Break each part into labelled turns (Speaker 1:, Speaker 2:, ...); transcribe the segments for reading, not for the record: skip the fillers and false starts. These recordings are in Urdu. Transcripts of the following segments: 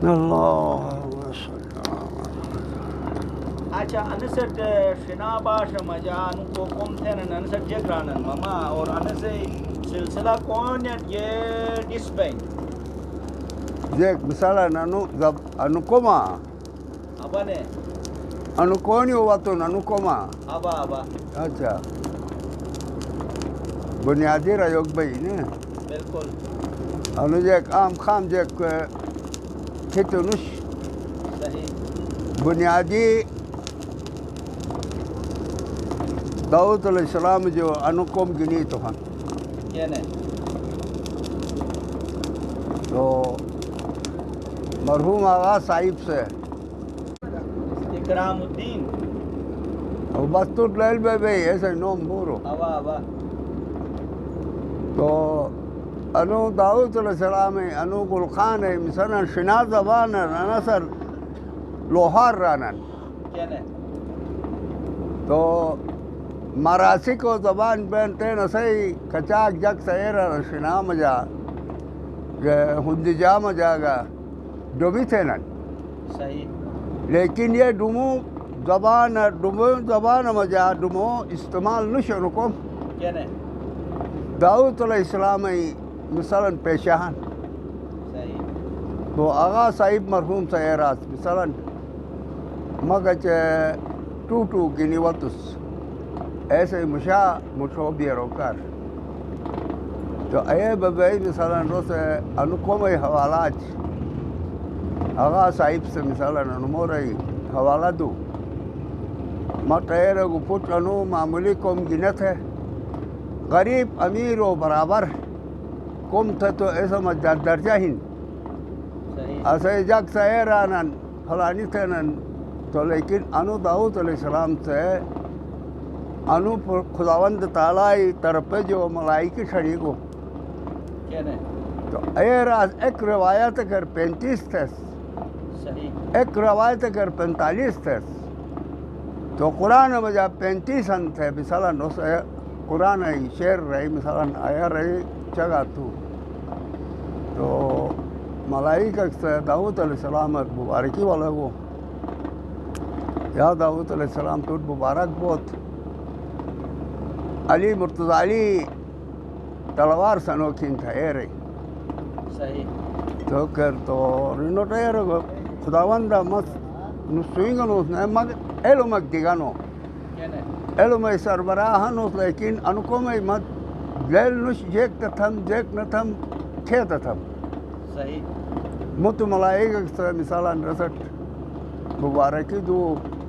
Speaker 1: اللهم صل.
Speaker 2: اچھا انسٹ شنا باش مجان کو کم تھے انسٹ جگرانن ماما اور انسے سلسلہ کون یہ ڈسبین
Speaker 1: جیک مثلا anu koma
Speaker 2: ابا نے
Speaker 1: anu koni watun anu koma
Speaker 2: ابا ابا
Speaker 1: اچھا بنیادی رایوگ بھائی نے
Speaker 2: بالکل
Speaker 1: anu جیک عام خام جیک کتنوش
Speaker 2: صحیح
Speaker 1: بنیادی داؤد علیہ السلام جو anu kom gini تو ہاں
Speaker 2: کیا نے
Speaker 1: تو مرحوم آغا صاحب سے
Speaker 2: اکرام الدین
Speaker 1: اور بس تut لیل بے بے ایسے نوم بورو
Speaker 2: ابا ابا
Speaker 1: تو انو داؤد علیہ السلام انو گلخان مثلا شنا زبان نصر لوہار رانن
Speaker 2: کیا نے
Speaker 1: تو مراسک و زبان بینتے نسی کچاک جگ سیر شنا مجا ہندی جا مجا گا ڈوبی تھے نن
Speaker 2: صحیح
Speaker 1: لیکن یہ ڈمو زبان مجا ڈمو استعمال نشو کم
Speaker 2: کیا نے
Speaker 1: داؤد علیہ السلام مثلا پیشہان
Speaker 2: صحیح
Speaker 1: تو آغا صاحب مرحوم سیرات مثلا مگچ ٹوٹو گنی وطس ایسے مشو بیروکار تو اے ببئی مثلا روس انکوم حوالات آغا صاحب سے مثلا انمور حوالہ دو مطیر گپت انو معمولی کوم گنت ہے غریب امیر و برابر کوم تھا تو ایسا مجد درجہ ہن
Speaker 2: صحیح
Speaker 1: ایسے جگ سیرانن فلانی تھنن تو لیکن انو داؤد علیہ السلام سے انو خداوند تعالی طرف جو ملائکی شریکو
Speaker 2: کیا نے
Speaker 1: تو اے راز ایک روایت اگر 35 تھس
Speaker 2: صحیح
Speaker 1: ایک روایت اگر 45 تھس تو قرآن مجا 35 ان تھے مثلا قرآن شعر رہی مثلا آیا رہی جگہ تو ملائکہ سے داؤد علیہ السلام مبارکی والا وہ یا داؤد علیہ السلام تو مبارک بہت علی مرتضی علی تلوار سنوکین تھا اے رہی
Speaker 2: صحیح
Speaker 1: تو کر تو رینو ٹیر خداوند مس نسوینگنو مگ علمک دیگانو
Speaker 2: کیا نے
Speaker 1: علم سربراہنوس لیکن انکو میں مت لیل نش جیک تتھم جیک نتھم تھے تتھم
Speaker 2: صحیح
Speaker 1: مت ملائکہ سے مثلا رسٹ مبارکی دو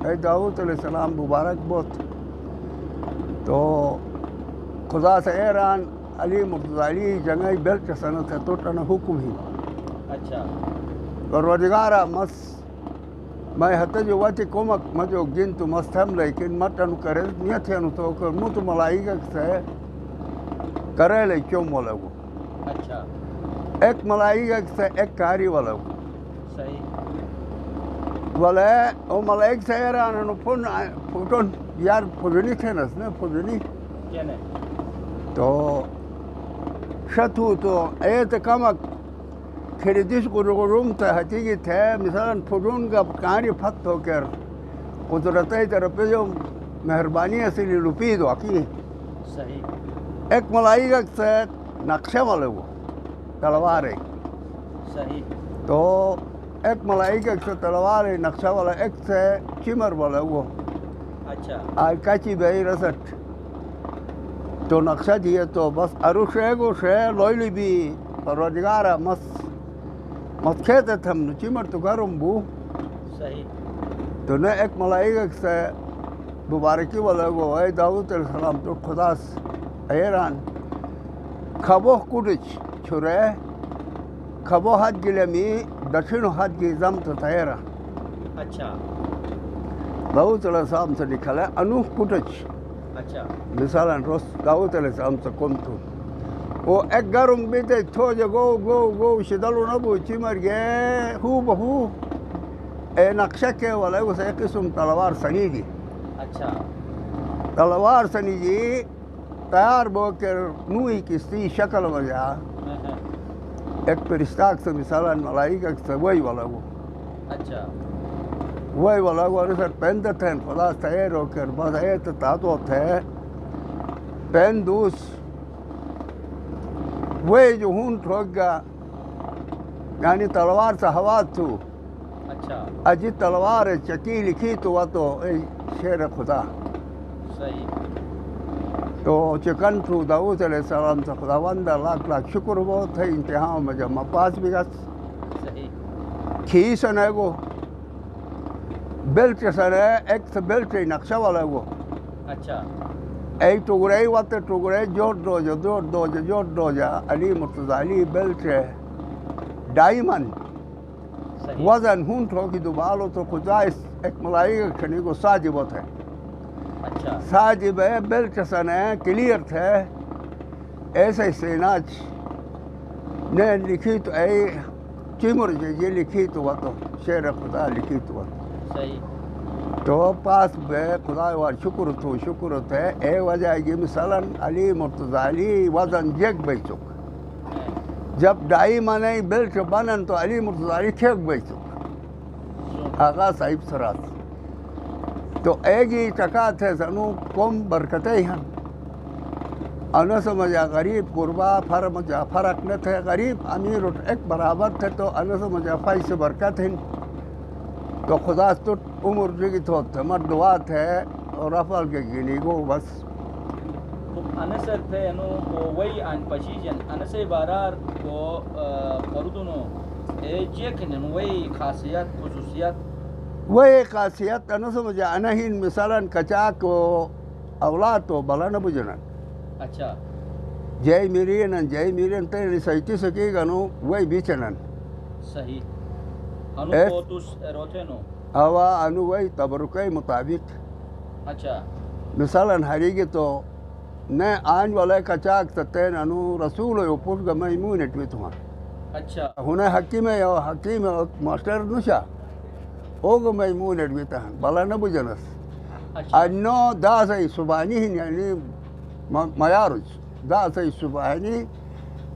Speaker 1: اے داؤد علیہ السلام مبارک بہت تو خدا سے ایران علی مرتضی علی جنگی بیلچ سنت ہے تو ٹن حکم ہی
Speaker 2: اچھا
Speaker 1: پروردگارہ مس میں حتی جو واتی کمک مجھو گن تو مست ہم لیکن مٹن کرے نیت ہے تو کر مت ملائکہ سے کرے لے کیوں مولا وہ
Speaker 2: اچھا
Speaker 1: ایک ملائکہ سے ایک کاری والا وہ
Speaker 2: صحیح
Speaker 1: والے او ملائک سے ایران انو پھوٹون یار پھوٹونی تھے نس نا پھوٹونی
Speaker 2: کیا نے
Speaker 1: تو شتو تو ایت کمک خریدیش روم تا حتیگی تھے مثلا پھوٹون کا کاری پھت ہو کر قدرتی طرف جو مہربانی اصلی لپی دو اکی
Speaker 2: صحیح
Speaker 1: ایک ملائکہ سے نقشہ والے وہ تلوار ہے
Speaker 2: صحیح
Speaker 1: تو ایک ملائکہ سے تلوار ہے نقشہ والا ایک سے چمر والا وہ
Speaker 2: اچھا
Speaker 1: آئی کچی بھائی رسٹ تو نقشہ دیے تو بس ارو شیگو شے لوئلی بھی پروردگارہ مس کھیتے تھم نو چمر تو گرم بو
Speaker 2: صحیح
Speaker 1: تو نے ایک ملائکہ سے مبارکی والا وہ اے داؤد علیہ السلام تو خدا ایران کھبو کودچ چھرے کھبو حد گلمی دشنو حد کی زمت تیرا
Speaker 2: اچھا
Speaker 1: داؤد علیہ السلام سے لکھا ہے انوح کودچ
Speaker 2: اچھا
Speaker 1: مثلا روز داؤد علیہ السلام سے کم تو وہ ایک گرم بیتے تو جو گو شدلو نبو چمر گے ہو بہو اے نقشہ کے والا ہے اسے ایک قسم تلوار سنی دی
Speaker 2: اچھا
Speaker 1: تلوار سنی جی تیار بو کر نوئی کسی شکل وجہ ایک فرشتہ سے مثلا ملائکہ سے وہی والا وہ
Speaker 2: اچھا
Speaker 1: وہی والا وہ سر پہنتے تھے خدا تیر ہو کر بس تاتو تھے پہن دوس وہی جو ہون ٹھوک گا یعنی تلوار سے ہوا تو
Speaker 2: اچھا
Speaker 1: اجی تلوار چکی لکھی تو وہ تو شیر خدا
Speaker 2: صحیح
Speaker 1: تو چکن تو داؤد علیہ السلام سے خداوند لاکھ لاکھ شکر بہت ہے انتہا میں جب پاس بھی گس
Speaker 2: صحیح
Speaker 1: کھی سنے گو بیلٹ سنے ایک سے بیلٹ نقشہ والا گو
Speaker 2: اچھا
Speaker 1: ایک ٹکڑے وقت ٹکڑے جوڑ دو جا علی مرتضی علی بیلٹ ڈائمنڈ
Speaker 2: صحیح
Speaker 1: وزن ہون ٹھوکی دوبالو تو خدا ایک ملائکہ کھنی کو ساجبت ہے
Speaker 2: اچھا
Speaker 1: ساجب ہے بیلٹ سنے کلیئر تھے ایسے سیناچ نے لکھی تو اے چمر یہ لکھی تو وہ تو شیر خدا لکھی تو وہ
Speaker 2: صحیح
Speaker 1: تو پاس بے خدا وار شکر تھے اے وجہ کی مثلا علی مرتضی علی وزن جگ بے چک جب ڈائی مانے بیلٹ بنن تو علی مرتضی علی کھیک بے چک آقا صاحب سرات تو ایک ہی ٹکا تھے سنو کم برکتے ہی ہن انس مجا غریب قربا فرق نہ تھے غریب امیر ایک برابر تھے تو انس مجا فائی سے برکت ہیں تو خدا تو عمر جگی تو تمر دعا تھے اور افعال کے گنی گو بس
Speaker 2: انسر تھے انو کو وہی ان پشیجن انسے بارار کو فردونو اے جیکنن وہی خاصیت خصوصیت
Speaker 1: وہی خاصیت انس مجا انہین مثلا کچاک و اولاد تو بلا نہ بجنن
Speaker 2: اچھا
Speaker 1: جے میرین تے سیتی سکی گنو وہی بیچنن
Speaker 2: صحیح انو کو تس روتے نو
Speaker 1: ہوا انو وہی تبرکے مطابق
Speaker 2: اچھا
Speaker 1: مثلا ہریگی تو نے آنج والے کچاک تتین انو رسول و پوٹ گا میمون اٹویت ہوا
Speaker 2: اچھا
Speaker 1: ہونے حکیم ماسٹر نشا اوگا میمون اٹویت ہوا بلا نبو جنس
Speaker 2: اچھا
Speaker 1: انو دا سی سبانی ہی یعنی میارج دا سی سبانی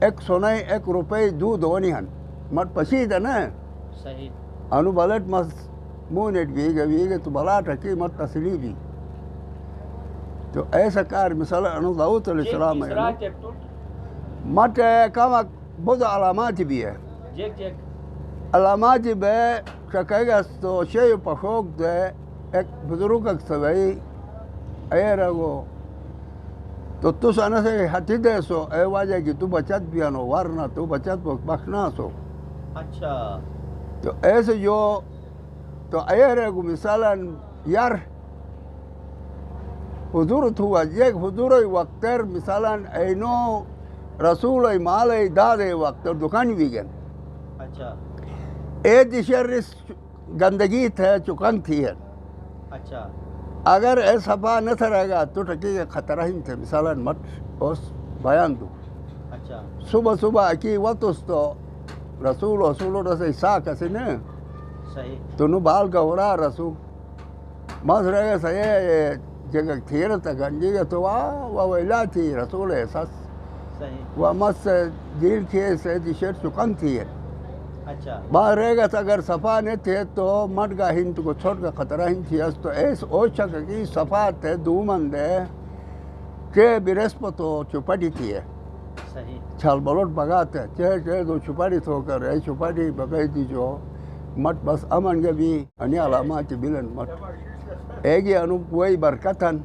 Speaker 1: ایک سنائی ایک روپے دو دونی ہن مت پسید ہے نا
Speaker 2: صحیح
Speaker 1: انو بلٹ مس مونٹ ویگا تو بلا ٹکی مت تسلیبی تو ایسا کار مثلا انو داؤد علیہ السلام ہے مت کامک بہت علامات بھی ہے
Speaker 2: جیک
Speaker 1: علامات بھی شکے گا تو شیع پشوک دے ایک بزرگ سوئی اے رگو تو تس انا سے ہتی دے سو اے واجہ کی تو بچت بھی انو ورنہ تو بچت بخنا سو
Speaker 2: اچھا
Speaker 1: تو ایسے جو تو اے رگو مثلا یار حضور تھوا ایک حضور وقتر مثلا اینو رسول مال داد وقت دکان بھی گن
Speaker 2: اچھا
Speaker 1: اے دشر گندگی تھے چکن تھی ہے
Speaker 2: اچھا
Speaker 1: اگر اے صفا نہ تھا رہے گا تو ٹکی خطرہ ہی تھے مثلا مت اس بیان دو
Speaker 2: اچھا
Speaker 1: صبح کی وقت تو رسول رسول سا کسی نے
Speaker 2: صحیح
Speaker 1: تو نو بال کا ہو رہا رسول مس رہے گا صحیح جگہ تھیر تا گنجی گا تو وہ ویلا تھی رسول احساس
Speaker 2: صحیح
Speaker 1: وہ مس جیل کھیے سے دشر چکن تھی ہے
Speaker 2: اچھا
Speaker 1: باہر رہے گا تو اگر صفا نہیں تھے تو مٹ گا ہند کو چھوٹ کا خطرہ ہند تھی تو ایس او شک کی صفا تھے دو مند ہے کہ برسپتو چپٹی تھی ہے
Speaker 2: صحیح
Speaker 1: چھال بلوٹ بگاتے چھ دو چپاڑی تھو کر اے چپاڑی بگائی دی جو مٹ بس امن گا بھی انہی علامات بلن مٹ ایگی انو کوئی برکتن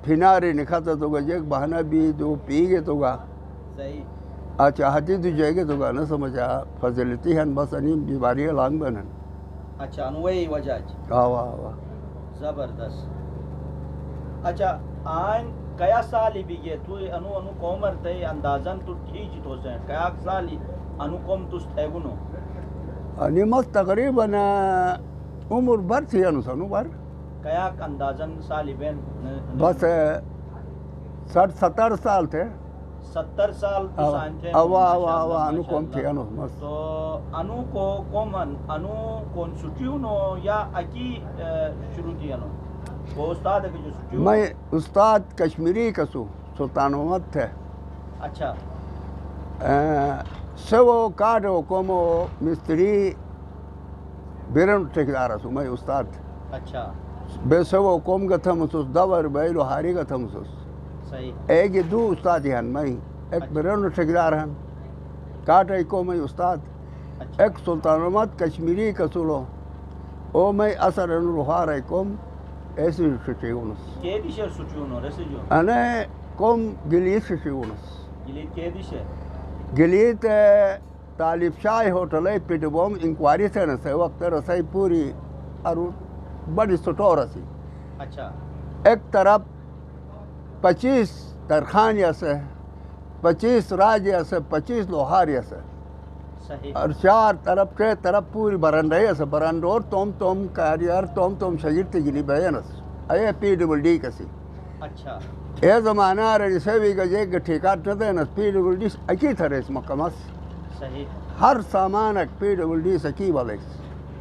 Speaker 1: پھناری نکھاتا تو گا جیک بہانہ بھی دو پی گے تو گا
Speaker 2: صحیح
Speaker 1: چاہتی تو جائے گے تو گا نہ سمجھا فضلتی ہیں بس انہی بیماری لانگ بنن
Speaker 2: اچھا انو وہی وجہ
Speaker 1: آوا
Speaker 2: زبردست اچھا آئین کیا سالی بھی گئے تو انو کومر تے اندازن تو ٹھیک تو سے کیا سالی انو کوم تو ستیگونو
Speaker 1: انہی مست تقریباً عمر بر تھی انو سنو بر
Speaker 2: کیا اندازن سالی بین
Speaker 1: بس 60-70 سال تھے
Speaker 2: 70 سال تو سائن تھے
Speaker 1: اوا انو کون تھی انو مست
Speaker 2: تو انو کو کومن انو کون سٹیو نو یا اکی شروع تھی انو وہ استاد ہے کہ جو سٹیو
Speaker 1: میں استاد کشمیری کسو سلطان محمد تھے
Speaker 2: اچھا
Speaker 1: سو کاٹو کومو مستری بیرن ٹھیکدار اسو میں استاد
Speaker 2: اچھا
Speaker 1: بے سو کوم کا تھمسوس دور بیلو ہاری کا تھمسوس
Speaker 2: صحیح
Speaker 1: ایک دو استاد ہن میں ایک بیرن ٹھیکدار ہن کاٹے کو میں استاد
Speaker 2: اچھا
Speaker 1: ایک سلطان محمد کشمیری کسولو او میں اثر ان روحار کوم ایسی شچیونس
Speaker 2: کے دیشر سچونو رسی جو
Speaker 1: انا کوم گلیت شچیونس
Speaker 2: گلیت کے دیشر
Speaker 1: گلیت طالب شاہ ہوٹل پیٹ بوم انکوائری تھے نا سے وقت رسائی پوری اور بڑی سٹور سی
Speaker 2: اچھا
Speaker 1: ایک طرف 25 ترخانیہ سے 25 راجیہ سے 25 لوہاریہ سے
Speaker 2: صحیح
Speaker 1: اور چار طرف چھ طرف پوری برنڈے سے برنڈور توم کاریار توم شجرتی گنی بیانس اے پی ڈبل ڈی کسی
Speaker 2: اچھا
Speaker 1: اے زمانہ رہی سیوی کا جے کہ ٹھیکات نہ دینا پی ڈبل ڈی اکی تھرے اس مقامس
Speaker 2: صحیح
Speaker 1: ہر سامان ایک پی ڈبل ڈی سکی والے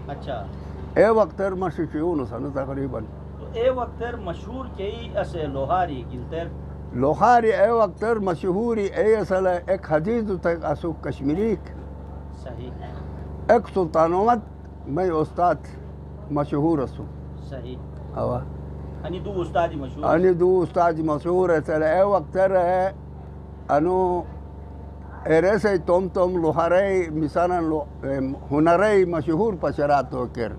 Speaker 2: اچھا
Speaker 1: اے وقت مشی چیون سن تقریباً
Speaker 2: تو اے وقت مشہور کئی اسے لوہاری گلتر
Speaker 1: لوہاری اے وقت مشہوری اے اصل ایک حدیث تک اسو کشمیری
Speaker 2: صحیح
Speaker 1: ایک سلطان محمد میں استاد مشہور اسو
Speaker 2: صحیح
Speaker 1: اوا
Speaker 2: انی دو استادی مشہور
Speaker 1: انی دو استاد مشہور اصل اے وقت ہے انو ایرے سے توم لوہارے مثالا ہنرے مشہور پشرات ہو کر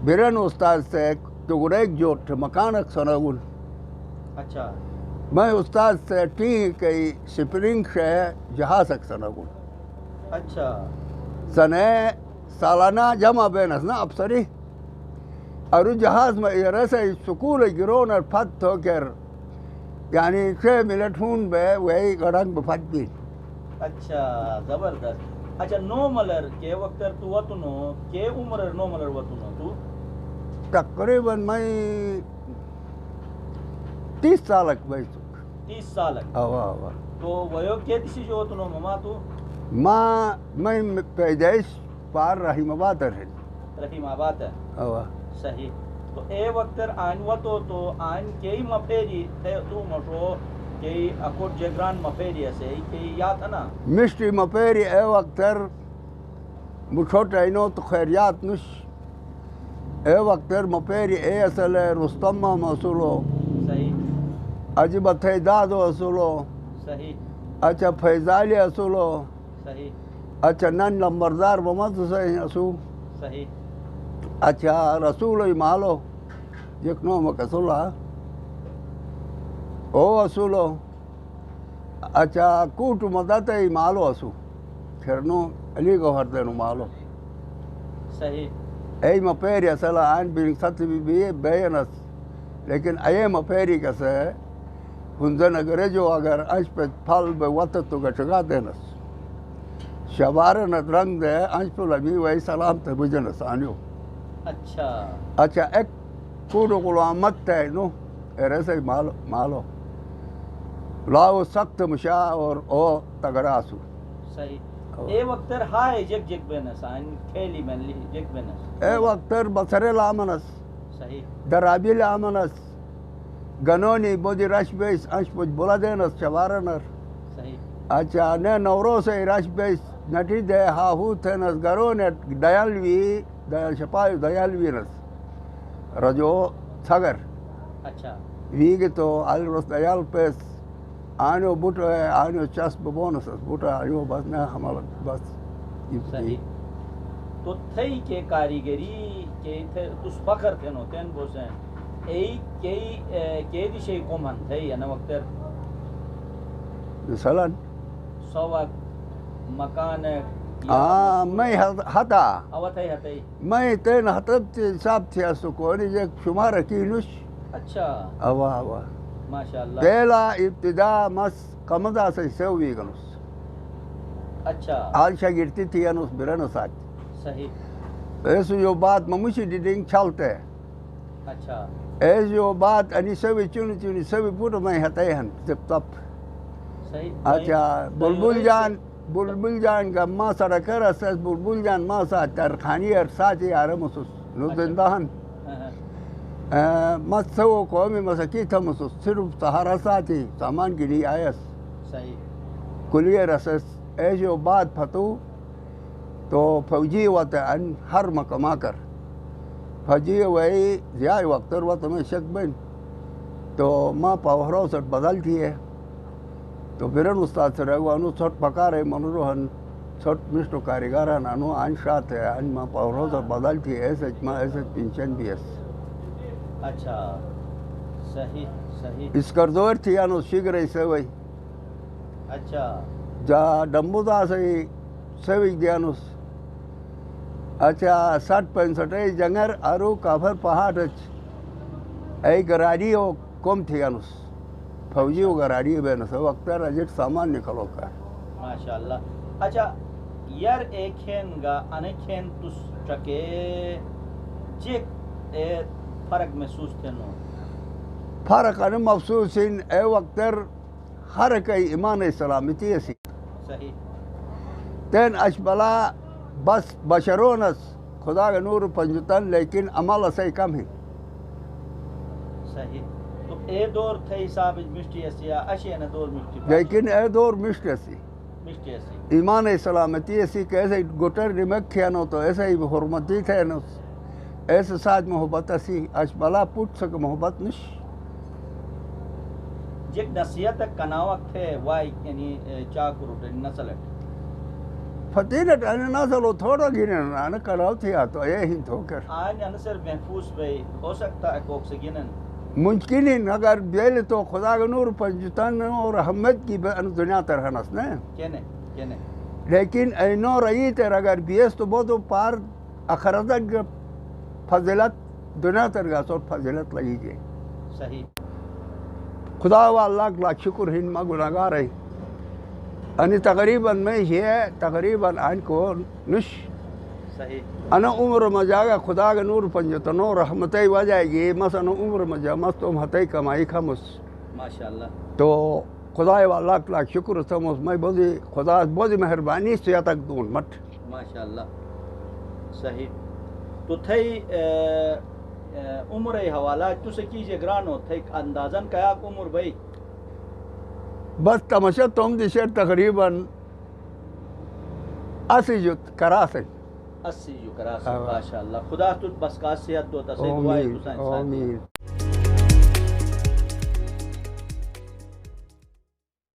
Speaker 1: بیرن استاد سے تگریک جوٹ مکانک سنگون
Speaker 2: اچھا
Speaker 1: میں استاد سے ٹی کئی سپرنگ سے جہاز اک سنگون
Speaker 2: اچھا
Speaker 1: سنے سالانہ جمع بینس نا افسری اور جہاز میں ایرے سے سکول گرون اور پھت ہو کر یعنی 6 منٹ ہون بے وہی گڑنگ بفت بھی
Speaker 2: اچھا زبردست اچھا نو ملر کے وقت تو وطنو کے عمر نو ملر وطنو تو
Speaker 1: تقریباً میں 30 سالک بھائی
Speaker 2: 30 سالک
Speaker 1: آوا آوا
Speaker 2: تو ویو کے دیسی جو وطنو مما تو
Speaker 1: میں پیدائش پار رحیم آباد رہے
Speaker 2: رحیم آباد ہے
Speaker 1: آوا
Speaker 2: صحیح تو اے وقت آن وطو تو آن کئی مپیری تو مشو کئی اکوٹ جگران مپیری اسے کئی یاد ہے نا
Speaker 1: مشتی مپیری اے وقت مچھوٹ اینو تو خیریات نش اے وقت مپیری اے اصل رستم مسولو
Speaker 2: صحیح
Speaker 1: عجبت دادو اصولو
Speaker 2: صحیح
Speaker 1: اچھا فیضالی اصولو
Speaker 2: صحیح
Speaker 1: اچھا نن لمبردار محمد حسین اصول
Speaker 2: صحیح
Speaker 1: اچھا رسول مالو جکنو مکسولہ او اصولو اچھا کوٹ مدت مالو اسو کھرنو علی گوھر دینو مالو
Speaker 2: صحیح
Speaker 1: ای مپیری اصلا آن بین سطح بھی بینس لیکن ای مپیری کسے ہنزن اگر جو اگر انش پہ پھل بے وطت تو گچگا دینس شبارنت رنگ دے انش پہ لبی وی سلام تے بجنس آنیو
Speaker 2: اچھا
Speaker 1: اچھا ایک کوڑو غلامت تے نو ایرے سے مالو لاؤ سخت مشا اور او تگراسو
Speaker 2: صحیح اے وقت ہائے جگ جگ بینس آن کھیلی میں لی جگ بینس
Speaker 1: اے وقت بسر لامنس
Speaker 2: صحیح
Speaker 1: درابی لامنس گنونی بودی رش بیس انش پوچ بولا دینس شبارنر
Speaker 2: صحیح
Speaker 1: اچھا نے نورو سے رش بیس نٹی دے ہاہو تھنس گرونت دیالوی دیال شپایو دیالوی نس رجو تھگر
Speaker 2: اچھا
Speaker 1: ویگی تو الرس دیال پیس آنیو بوٹو ہے آنیو چسب بونس بوٹو آنیو بس نہ ہمارا بس
Speaker 2: صحیح تو تھئی کے کاریگری کے تس فخر تھے نو تین بوسیں ای کے دیشے کومن تھئی انا وقت
Speaker 1: مثلا
Speaker 2: سوک مکان
Speaker 1: میں ہتا
Speaker 2: او تھئی ہتئی
Speaker 1: میں تین ہتب تی حساب تھی اسو کونی جے شمار کینوش
Speaker 2: اچھا
Speaker 1: اوا اوا
Speaker 2: ماشاءاللہ
Speaker 1: پہلا ابتدا مس کمدا سے سوی گنس
Speaker 2: اچھا
Speaker 1: آل شاگرتی تھی انس برنس آج
Speaker 2: صحیح
Speaker 1: ایسو جو بات مموشی ڈیڈنگ چلتے
Speaker 2: اچھا
Speaker 1: ایسو جو بات انی سوی چونی سوی پوٹو میں ہتے ہن تپ تپ
Speaker 2: صحیح
Speaker 1: اچھا بلبل جان کا ما سرکر اساس بلبل جان ما سا ترخانی ارساتی آرمسوس نو زندہن مت سو قومی مسکی تھا مسوس صرف سہارا ساتی سامان گنی آیس
Speaker 2: صحیح
Speaker 1: کلیے رسس ایشو بعد فتو تو فوجی وقت ان ہر مقامہ کر فوجی وہی زیادہ وقت وقت میں شک بن تو ماں پاوروں سے بدل تھی ہے تو برن استاد سے رہو انو چھوٹ پکا رہے منو روحن چھوٹ مشتو کاریگار انو آن شاعت ہے ان ماں پاوروں سے بدل تھی ایسے ماں ایسے پینشن بھی ہے
Speaker 2: اچھا صحیح صحیح
Speaker 1: اس کردور تھی انو شگر ایسے وہی
Speaker 2: اچھا
Speaker 1: جا ڈمبو دا سے سویج دیانوس اچھا 60-65 جنگر ارو کافر پہاڑ ای گراڑی ہو کم تھی انوس فوجی ہو گراڑی بے نسا وقت رجٹ سامان نکلو کر
Speaker 2: ماشاءاللہ اچھا یار ایکھین گا انکھین تس چکے چیک اے فرق محسوس تھنو
Speaker 1: فرق ان مفسوس ان اے وقت ہر کئی ایمان سلامتی اسی
Speaker 2: صحیح
Speaker 1: تین اشبلا بس بشرونس خدا کا نور پنجتن لیکن عمل اسے کم ہے
Speaker 2: صحیح تو اے دور تھے حساب مشتی اسی یا اشی انا دور مشتی
Speaker 1: لیکن اے دور مشت اسی
Speaker 2: مشتی اسی
Speaker 1: ایمان سلامتی اسی کہ ایسے گٹر نمک کھینو تو ایسے ہی حرمتی تھے نس ایسے ساتھ محبت اسی اشبلا پوٹ سک محبت نش
Speaker 2: جیک نصیحت کناوک تھے وائی یعنی چاکرو نسلٹ
Speaker 1: فتیلت ان نسلو تھوڑا گنن ان کراو تھی آتو اے ہی دھوکر
Speaker 2: آن انصر محفوظ بھئی ہو سکتا ہے کوک سے گنن
Speaker 1: ممکن اگر بیل تو خدا کا نور پنجتن اور رحمت کی دنیا ترہنس نے
Speaker 2: کہنے
Speaker 1: لیکن اینو رئی تر اگر بیس تو بہت پار اخرتک فضلت دنیا ترگا سو فضلت لگی گئی
Speaker 2: صحیح
Speaker 1: خدا و اللہ لاکھ شکر ہن ما گناہگار ہے ان تقریباً میں یہ تقریباً ان کو نش
Speaker 2: صحیح
Speaker 1: انا عمر مجاگا خدا کا نور پنجتنو رحمتی وجہ گی مثلا عمر مجا مستم ہتی کمائی خمس
Speaker 2: ماشاءاللہ
Speaker 1: تو خدا و اللہ لاکھ شکر سمس میں بودی خدا بودی مہربانی سے تک دون مٹ
Speaker 2: ماشاءاللہ صحیح تو تھئی عمر حوالہ تو سے کیجئے گرانو تھئی اندازن کیا عمر بھئی
Speaker 1: بس تماشا تم دیشر تقریباً 80 جت کراسے
Speaker 2: 80 جو کراسے ماشاءاللہ خدا تو بس کا صحت دو تا سے دعائے تو سائن
Speaker 1: آمین